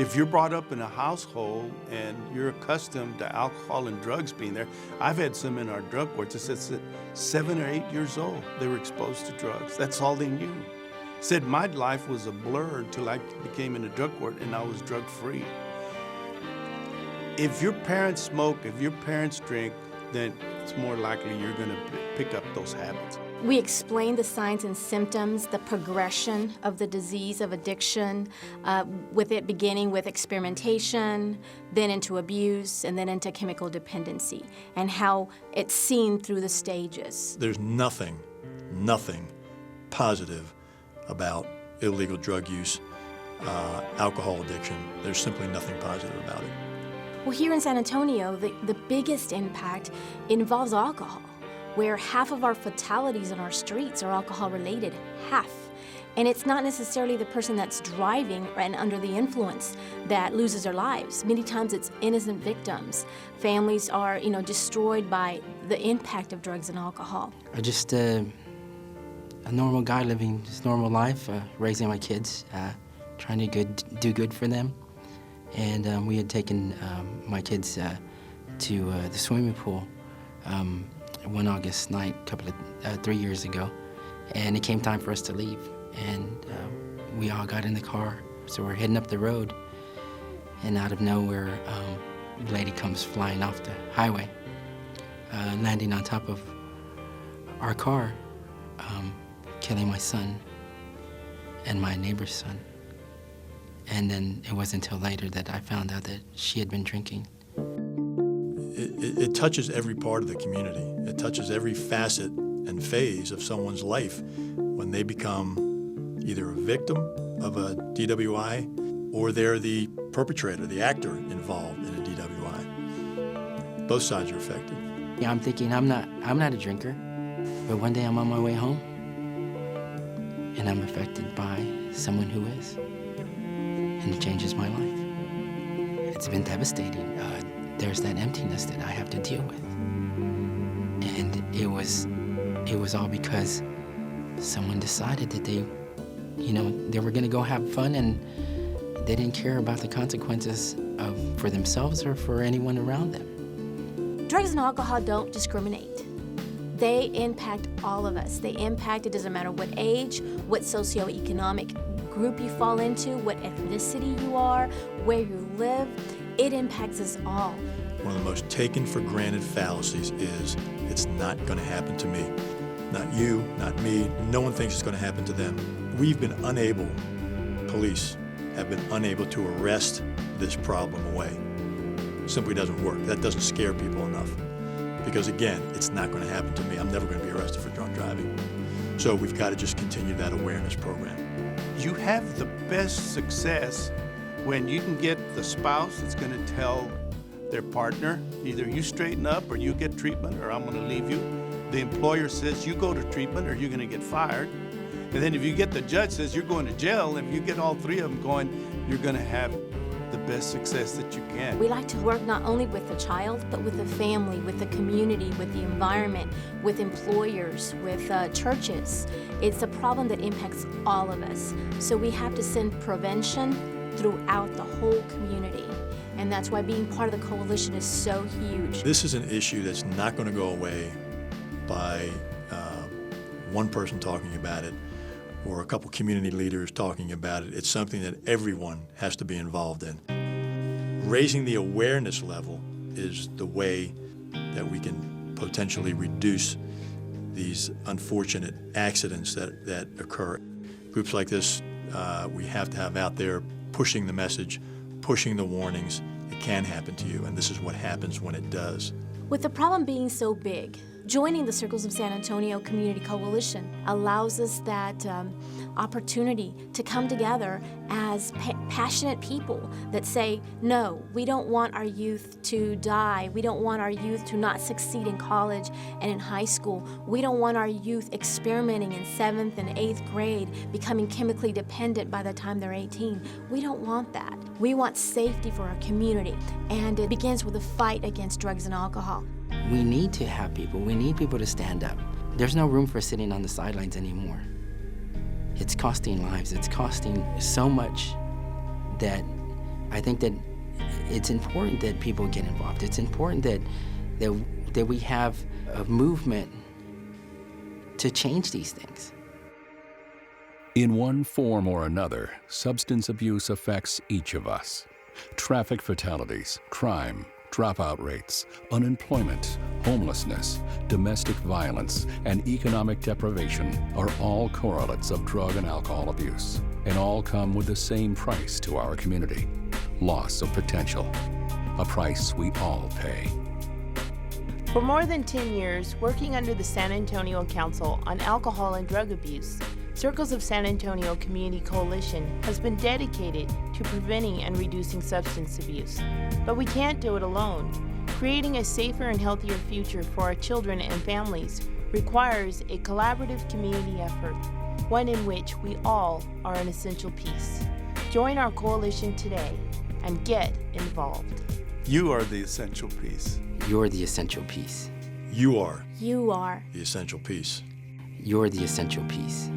If you're brought up in a household and you're accustomed to alcohol and drugs being there, I've had some in our drug courts that said 7 or 8 years old, they were exposed to drugs. That's all they knew. Said my life was a blur until I became in a drug court and I was drug-free. If your parents smoke, if your parents drink, then it's more likely you're going to pick up those habits. We explain the signs and symptoms, the progression of the disease of addiction, with it beginning with experimentation, then into abuse, and then into chemical dependency, and how it's seen through the stages. There's nothing positive about illegal drug use, alcohol addiction. There's simply nothing positive about it. Well, here in San Antonio, the biggest impact involves alcohol, where half of our fatalities on our streets are alcohol-related, half. And it's not necessarily the person that's driving and under the influence that loses their lives. Many times it's innocent victims. Families are, destroyed by the impact of drugs and alcohol. I'm just a normal guy living this normal life, raising my kids, trying to do good for them. And we had taken my kids to the swimming pool one August night, 3 years ago, and it came time for us to leave. And we all got in the car, so we're heading up the road, and out of nowhere, a lady comes flying off the highway, landing on top of our car, killing my son and my neighbor's son. And then it wasn't until later that I found out that she had been drinking. It touches every part of the community. It touches every facet and phase of someone's life when they become either a victim of a DWI or they're the perpetrator, the actor involved in a DWI. Both sides are affected. Yeah, I'm thinking I'm not a drinker, but one day I'm on my way home and I'm affected by someone who is, and it changes my life. It's been devastating. There's that emptiness that I have to deal with. And it was all because someone decided that they were gonna go have fun, and they didn't care about the consequences for themselves or for anyone around them. Drugs and alcohol don't discriminate. They impact all of us. They impact, it doesn't matter what age, what socioeconomic group you fall into, what ethnicity you are, where you live. It impacts us all. One of the most taken for granted fallacies is it's not going to happen to me. Not you, not me. No one thinks it's going to happen to them. We've been unable, police have been unable to arrest this problem away. It simply doesn't work. That doesn't scare people enough. Because again, it's not going to happen to me. I'm never going to be arrested for drunk driving. So we've got to just continue that awareness program. You have the best success when you can get the spouse that's going to tell their partner, either you straighten up or you get treatment or I'm going to leave you. The employer says you go to treatment or you're going to get fired. And then if you get the judge says you're going to jail, if you get all three of them going, you're going to have the best success that you can. We like to work not only with the child, but with the family, with the community, with the environment, with employers, with churches. It's a problem that impacts all of us. So we have to send prevention throughout the whole community. And that's why being part of the coalition is so huge. This is an issue that's not going to go away by one person talking about it or a couple community leaders talking about it. It's something that everyone has to be involved in. Raising the awareness level is the way that we can potentially reduce these unfortunate accidents that occur. Groups like this, we have to have out there pushing the message, pushing the warnings. It can happen to you, and this is what happens when it does. With the problem being so big, joining the Circles of San Antonio Community Coalition allows us that opportunity to come together as passionate people that say, no, we don't want our youth to die. We don't want our youth to not succeed in college and in high school. We don't want our youth experimenting in 7th and 8th grade, becoming chemically dependent by the time they're 18. We don't want that. We want safety for our community, and it begins with a fight against drugs and alcohol. We need to have people. We need people to stand up. There's no room for sitting on the sidelines anymore. It's costing lives. It's costing so much that I think that it's important that people get involved. It's important that we have a movement to change these things. In one form or another, substance abuse affects each of us. Traffic fatalities, crime, dropout rates, unemployment, homelessness, domestic violence, and economic deprivation are all correlates of drug and alcohol abuse, and all come with the same price to our community: loss of potential, a price we all pay. For more than 10 years, working under the San Antonio Council on Alcohol and Drug Abuse, Circles of San Antonio Community Coalition has been dedicated to preventing and reducing substance abuse. But we can't do it alone. Creating a safer and healthier future for our children and families requires a collaborative community effort, one in which we all are an essential piece. Join our coalition today and get involved. You are the essential piece. You're the essential piece. You are You are the essential piece. You're the essential piece.